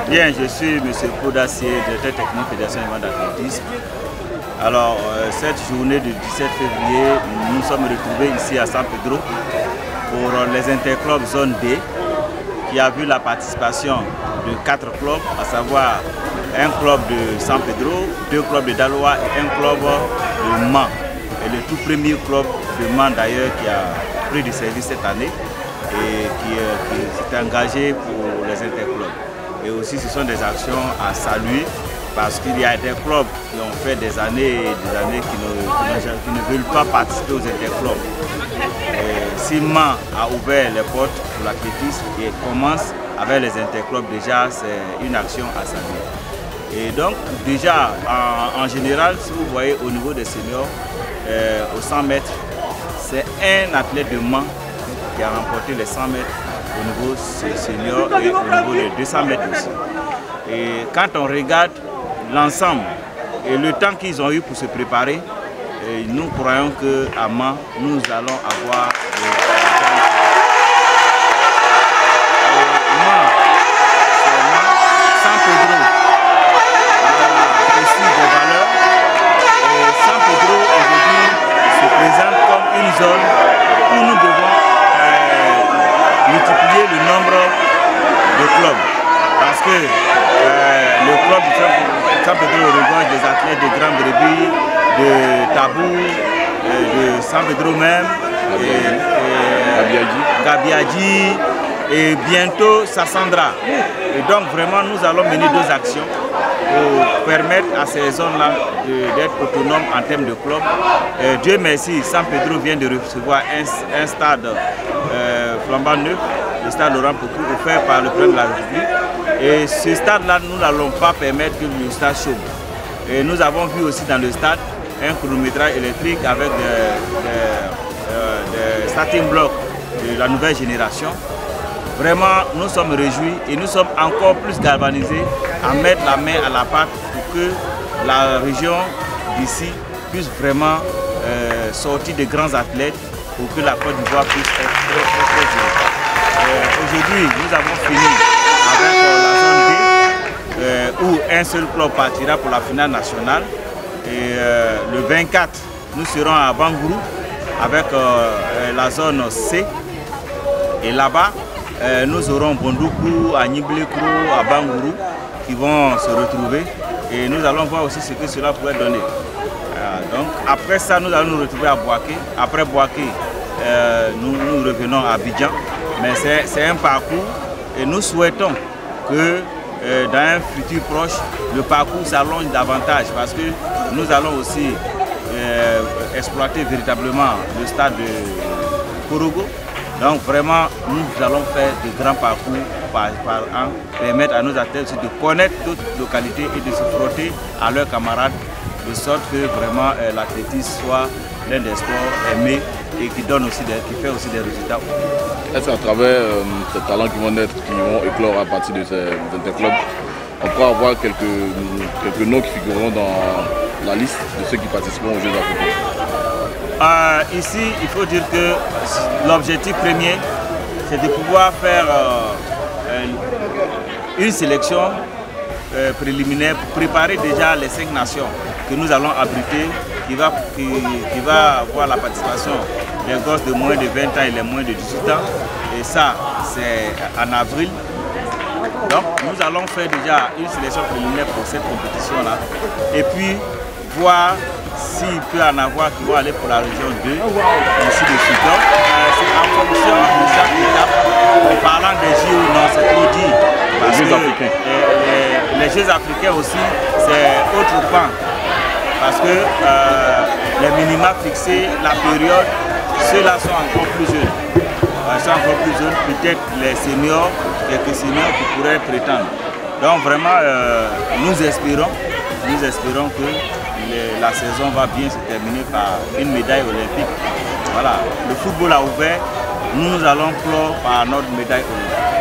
Bien, je suis M. Podassier, directeur technique Fédération d'athlétisme. Alors, cette journée du 17 février, nous sommes retrouvés ici à San Pedro pour les interclubs zone D, qui a vu la participation de 4 clubs, à savoir un club de San Pedro, 2 clubs de Daloa et un club de Mans. Et le tout premier club de Mans d'ailleurs qui a pris du service cette année et qui s'est engagé pour les interclubs. Et aussi ce sont des actions à saluer parce qu'il y a des clubs qui ont fait des années et des années qui ne veulent pas participer aux interclubs. Si Mans a ouvert les portes pour l'athlétisme et commence avec les interclubs, déjà c'est une action à saluer. Et donc déjà en général, si vous voyez au niveau des seniors, aux 100 mètres, c'est un athlète de Mans qui a remporté les 100 mètres au niveau senior et au niveau des 200 mètres aussi. Et quand on regarde l'ensemble et le temps qu'ils ont eu pour se préparer, nous croyons qu'à Mans, nous allons avoir San Pedro aussi des valeurs. San Pedro aujourd'hui se présente comme une zone où nous devons multiplier le nombre de clubs. Parce que le club de San Pedro regorge des athlètes de Grand Brebis, de Tabou, de San Pedro même, Gabiadji, et bientôt Sassandra. Et donc vraiment nous allons mener 2 actions pour permettre à ces zones-là d'être autonomes en termes de club. Dieu merci, San Pedro vient de recevoir un stade flambant neuf, le stade Laurent Pocou, offert par le président de la République. Et ce stade-là, nous n'allons pas permettre que le stade chôme. Et nous avons vu aussi dans le stade un chronométrage électrique avec des starting blocks de la nouvelle génération. Vraiment, nous sommes réjouis et nous sommes encore plus galvanisés à mettre la main à la pâte pour que la région d'ici puisse vraiment sortir de grands athlètes pour que la Côte d'Ivoire puisse être très directe. Aujourd'hui, nous avons fini avec la zone D où un seul club partira pour la finale nationale. Et le 24, nous serons à Bangourou avec la zone C. Et là-bas, nous aurons Bondoukou, à Niblekro, à Bangourou qui vont se retrouver et nous allons voir aussi ce que cela pourrait donner. Donc après ça, nous allons nous retrouver à Boaké. Après Boaké, nous revenons à Abidjan. Mais c'est un parcours et nous souhaitons que dans un futur proche, le parcours s'allonge davantage parce que nous allons aussi exploiter véritablement le stade de Korogo. Donc vraiment, nous allons faire de grands parcours par an, permettre à nos athlètes de connaître d'autres localités et de se frotter à leurs camarades, de sorte que vraiment l'athlétisme soit l'un des sports aimés et qui donne aussi qui fait aussi des résultats. Est-ce qu'à travers ces talents qui vont naître, qui vont éclore à partir de ces interclubs, on pourra avoir quelques noms qui figureront dans la liste de ceux qui participeront aux Jeux africains? Ici, il faut dire que l'objectif premier, c'est de pouvoir faire une sélection préliminaire pour préparer déjà les 5 nations que nous allons abriter, qui va avoir la participation des gosses de moins de 20 ans et les moins de 18 ans. Et ça, c'est en avril. Donc, nous allons faire déjà une sélection préliminaire pour cette compétition-là. Et puis, voir s'il peut en avoir qui vont aller pour la région 2, ici de suite. Donc, c'est en fonction de chaque étape. En parlant des JO, non, c'est trop dit. Parce que les Jeux africains aussi, c'est autre pan. Parce que les minima fixés, la période, ceux-là sont encore plus jeunes. Peut-être les seniors, quelques seniors qui pourraient prétendre. Donc vraiment, nous espérons que la saison va bien se terminer par une médaille olympique. Voilà, le football a ouvert, nous allons clore par notre médaille olympique.